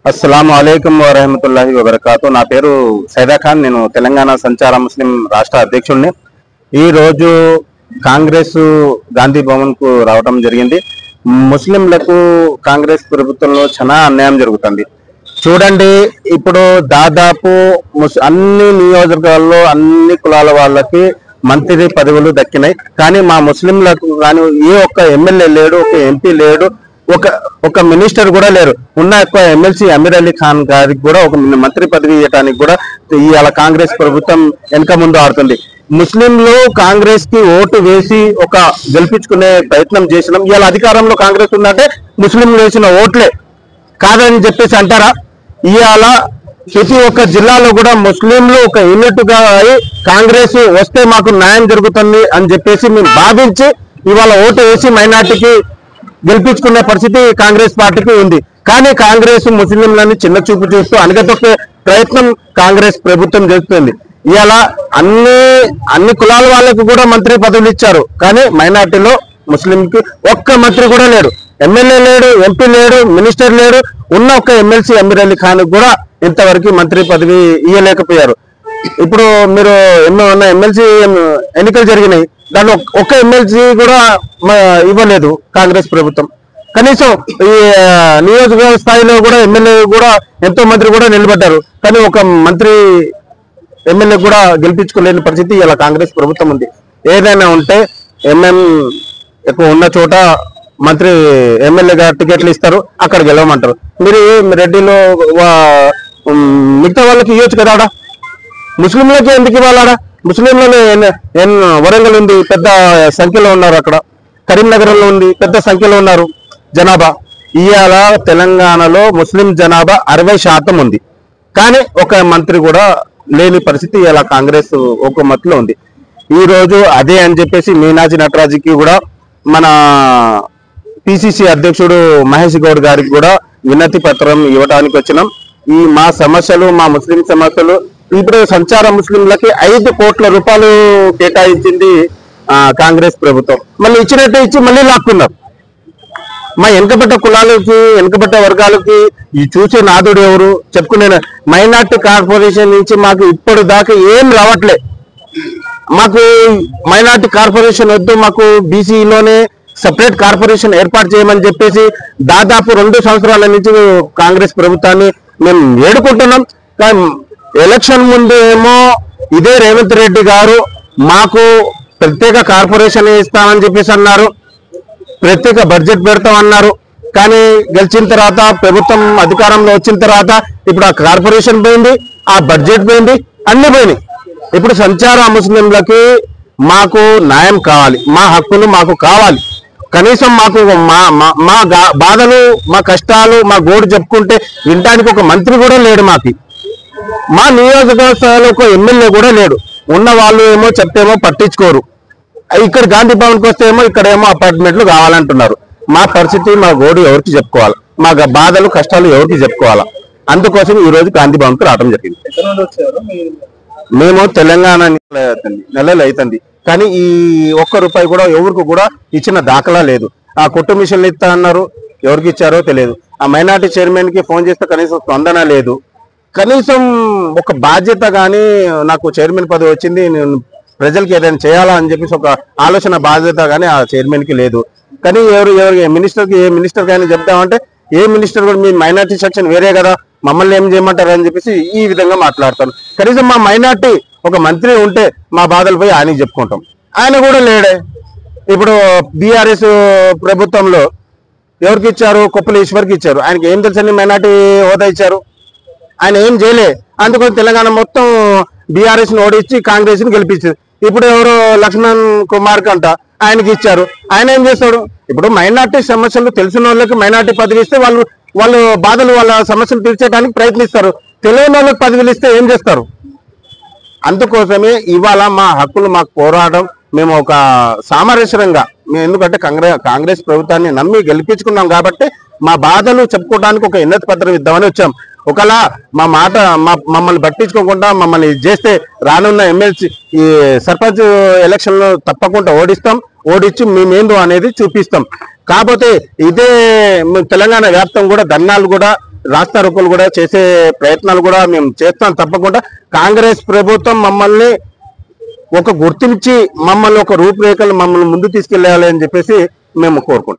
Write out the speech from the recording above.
అస్సలాము అలైకుం వరహమతుల్లాహి వబరకాతు. నా పేరు సైదా ఖాన్. నేను తెలంగాణ సంచార ముస్లిం రాష్ట్ర అధ్యక్షుడిని. ఈ రోజు కాంగ్రెస్ గాంధీ భవన్ కు రావడం జరిగింది. ముస్లింలకు కాంగ్రెస్ ప్రభుత్వంలో చాలా అన్యాయం జరుగుతుంది. చూడండి, ఇప్పుడు దాదాపు అన్ని నియోజకవర్గాల్లో అన్ని కులాల వాళ్ళకి మంత్రి పదవులు దక్కినాయి. కానీ మా ముస్లింలకు కానీ ఏ ఒక్క ఎమ్మెల్యే లేడు, ఒక ఎంపీ లేడు, ఒక మినిస్టర్ కూడా లేరు. ఉన్న ఎక్కువ ఎమ్మెల్సీ అమీర్ అలీ ఖాన్ గారికి కూడా ఒక మంత్రి పదవి ఇవ్వడానికి కూడా ఇవాళ కాంగ్రెస్ ప్రభుత్వం వెనక ముందు ఆడుతుంది. ముస్లింలు కాంగ్రెస్ కి ఓటు వేసి ఒక గెలిపించుకునే ప్రయత్నం చేసినాం. ఇవాళ అధికారంలో కాంగ్రెస్ ఉందంటే ముస్లింలు వేసిన ఓట్లే కాదని చెప్పేసి అంటారా? ఇవాళ ప్రతి ఒక్క జిల్లాలో కూడా ముస్లింలు ఒక యూనిట్ గా కాంగ్రెస్ వస్తే మాకు న్యాయం జరుగుతుంది అని చెప్పేసి మేము భావించి ఇవాళ ఓటు వేసి మైనార్టీకి గెలిపించుకునే పరిస్థితి కాంగ్రెస్ పార్టీకి ఉంది. కానీ కాంగ్రెస్ ముస్లింలని చిన్న చూపు చూస్తూ అణగదొక్కే ప్రయత్నం కాంగ్రెస్ ప్రభుత్వం చేస్తుంది. ఇలా అన్ని కులాల వాళ్ళకు కూడా మంత్రి పదవులు ఇచ్చారు. కానీ మైనార్టీలో ముస్లింకి ఒక్క మంత్రి కూడా లేడు, ఎమ్మెల్యే లేడు, ఎంపీ లేడు, మినిస్టర్ లేడు. ఉన్న ఒక్క ఎమ్మెల్సీ అమీర్ అలీ ఖాన్ కూడా ఇంతవరకు మంత్రి పదవి ఇవ్వలేకపోయారు. ఇప్పుడు మీరు ఉన్న ఎమ్మెల్సీ ఎన్నికలు జరిగినాయి, దాంట్లో ఒక్క ఎమ్మెల్సీ కూడా ఇవ్వలేదు కాంగ్రెస్ ప్రభుత్వం. కనీసం ఈ నియోజకవర్గ స్థాయిలో కూడా ఎమ్మెల్యే కూడా ఎంతో మంత్రి కూడా నిలబడ్డారు. కానీ ఒక మంత్రి ఎమ్మెల్యే కూడా గెలిపించుకోలేని పరిస్థితి ఇలా కాంగ్రెస్ ప్రభుత్వం ఉంది. ఏదైనా ఉంటే ఎక్కువ ఉన్న చోట మంత్రి ఎమ్మెల్యేగా టికెట్లు ఇస్తారు, అక్కడ గెలవమంటారు. మీరు రెడ్డిలో మిగతా వాళ్ళకి ఇవ్వచ్చు కదా, ముస్లింలకి ఎందుకు ఇవ్వాలా? ముస్లింలలో వరంగల్ ఉంది, పెద్ద సంఖ్యలో ఉన్నారు. అక్కడ కరీంనగర్లో ఉంది, పెద్ద సంఖ్యలో ఉన్నారు జనాభా. ఇవాళ తెలంగాణలో ముస్లిం జనాభా 60% ఉంది. కానీ ఒక మంత్రి కూడా లేని పరిస్థితి ఇలా కాంగ్రెస్ హుకుమత్లో ఉంది. ఈ రోజు అదే అని చెప్పేసి మీనాజీ నటరాజుకి కూడా మన పిసిసి అధ్యక్షుడు మహేష్ గౌడ్ గారికి కూడా వినతి పత్రం ఇవ్వడానికి వచ్చినాం. మా సమస్యలు, మా ముస్లిం సమస్యలు, ఇప్పుడు సంచార ముస్లింలకి 5 కోట్ల రూపాయలు కేటాయించింది కాంగ్రెస్ ప్రభుత్వం. మళ్ళీ ఇచ్చినట్టు ఇచ్చి మళ్ళీ లాక్కున్నారు. మా వెనుకబడ్డ కులాలకి, వెనుకబడ్డ వర్గాలకి ఈ చూసే నాదుడు ఎవరు చెప్పుకునే మైనార్టీ కార్పొరేషన్ నుంచి మాకు ఇప్పుడు దాకా ఏం రావట్లే. మాకు మైనార్టీ కార్పొరేషన్ వద్దు, మాకు బీసీలోనే సపరేట్ కార్పొరేషన్ ఏర్పాటు చేయమని చెప్పేసి దాదాపు 2 సంవత్సరాల నుంచి కాంగ్రెస్ ప్రభుత్వాన్ని మేము వేడుకుంటున్నాం. కానీ ఎలక్షన్ ముందు ఏమో ఇదే రేవంత్ రెడ్డి గారు మాకు ప్రత్యేక కార్పొరేషన్ ఇస్తామని చెప్పేసి అన్నారు, ప్రత్యేక బడ్జెట్ పెడతామన్నారు. కానీ గెలిచిన తర్వాత, ప్రభుత్వం అధికారంలో వచ్చిన తర్వాత ఇప్పుడు ఆ కార్పొరేషన్ పోయింది, ఆ బడ్జెట్ పోయింది, అన్ని పోయినాయి. ఇప్పుడు సంచార ముస్లింలకి మాకు న్యాయం కావాలి, మా హక్కులు మాకు కావాలి. కనీసం మాకు మా బాధలు, మా కష్టాలు, మా గోడు చెప్పుకుంటే వినడానికి ఒక మంత్రి కూడా లేడు. మా నియోజకవర్గాల్లో ఒక ఎమ్మెల్యే కూడా లేడు. ఉన్న వాళ్ళు ఏమో చెప్తేమో పట్టించుకోరు. ఇక్కడ గాంధీ భవన్కి వస్తే ఏమో ఇక్కడేమో అపార్ట్మెంట్లు కావాలంటున్నారు. మా పరిస్థితి, మా గోడు ఎవరికి చెప్పుకోవాలి, మా బాధలు కష్టాలు ఎవరికి చెప్పుకోవాలా? అందుకోసం ఈ రోజు గాంధీ భవన్కి రావడం జరిగింది. మేము తెలంగాణ నెలలు అవుతుంది, కానీ ఈ ₹1 కూడా ఎవరికి కూడా ఇచ్చిన దాఖలా లేదు. ఆ కుట్టు మిషన్లు ఇస్తా అన్నారు, ఎవరికి ఇచ్చారో తెలియదు. ఆ మైనార్టీ చైర్మన్ కి ఫోన్ చేస్తే కనీసం స్పందన లేదు. కనీసం ఒక బాధ్యత కానీ, నాకు చైర్మన్ పదవి వచ్చింది, నేను ప్రజలకి ఏదైనా చేయాలా అని చెప్పేసి ఒక ఆలోచన, బాధ్యత కానీ ఆ చైర్మన్ కి లేదు. కానీ ఏ మినిస్టర్ కానీ చెప్తామంటే ఏ మినిస్టర్ కూడా మీ మైనార్టీ సెక్షన్ వేరే కదా, మమ్మల్ని ఏం చేయమంటారు అని చెప్పేసి ఈ విధంగా మాట్లాడతారు. కనీసం మా మైనార్టీ ఒక మంత్రి ఉంటే మా బాధలపై ఆయనకి చెప్పుకుంటాం. ఆయన కూడా లేడే. ఇప్పుడు బీఆర్ఎస్ ప్రభుత్వంలో ఎవరికి ఇచ్చారు? కొప్పుల ఈశ్వర్కి ఇచ్చారు. ఆయనకి ఏం తెలుసని మైనార్టీ హోదా ఇచ్చారు? ఆయన ఏం చేయలే. అందుకని తెలంగాణ మొత్తం బీఆర్ఎస్ ని ఓడించి కాంగ్రెస్ ని గెలిపించారు. ఇప్పుడు ఎవరు లక్ష్మణ్ కుమార్ కంట ఆయనకి ఇచ్చారు. ఆయన ఏం చేస్తాడు? ఇప్పుడు మైనార్టీ సమస్యలు తెలిసిన వాళ్ళకి మైనార్టీ పదవి ఇస్తే వాళ్ళు బాధలు, వాళ్ళ సమస్యలు తీర్చడానికి ప్రయత్నిస్తారు. తెలియని వాళ్ళకి పదవులు ఇస్తే ఏం చేస్తారు? అందుకోసమే ఇవాళ మా హక్కులు మాకు పోరాటం మేము ఒక సామరస్యంగా, ఎందుకంటే కాంగ్రెస్ ప్రభుత్వాన్ని నమ్మి గెలిపించుకున్నాం కాబట్టి మా బాధలు చెప్పుకోవడానికి ఒక వినతి పత్రం ఇద్దామని వచ్చాం. ఒకలా మా మాట మమ్మల్ని పట్టించుకోకుండా మమ్మల్ని చేస్తే రానున్న ఎమ్మెల్సీ ఈ సర్పంచ్ ఎలక్షన్ లో తప్పకుండా ఓడించి మేమేందో అనేది చూపిస్తాం. కాకపోతే ఇదే తెలంగాణ వ్యాప్తం కూడా ధర్నాలు కూడా రాస్తా రోకోలు కూడా చేసే ప్రయత్నాలు కూడా మేము చేస్తాం. తప్పకుండా కాంగ్రెస్ ప్రభుత్వం మమ్మల్ని ఒక గుర్తించి మమ్మల్ని ఒక రూపురేఖలు మమ్మల్ని ముందు తీసుకెళ్ళాలి అని చెప్పేసి మేము కోరుకుంటాం.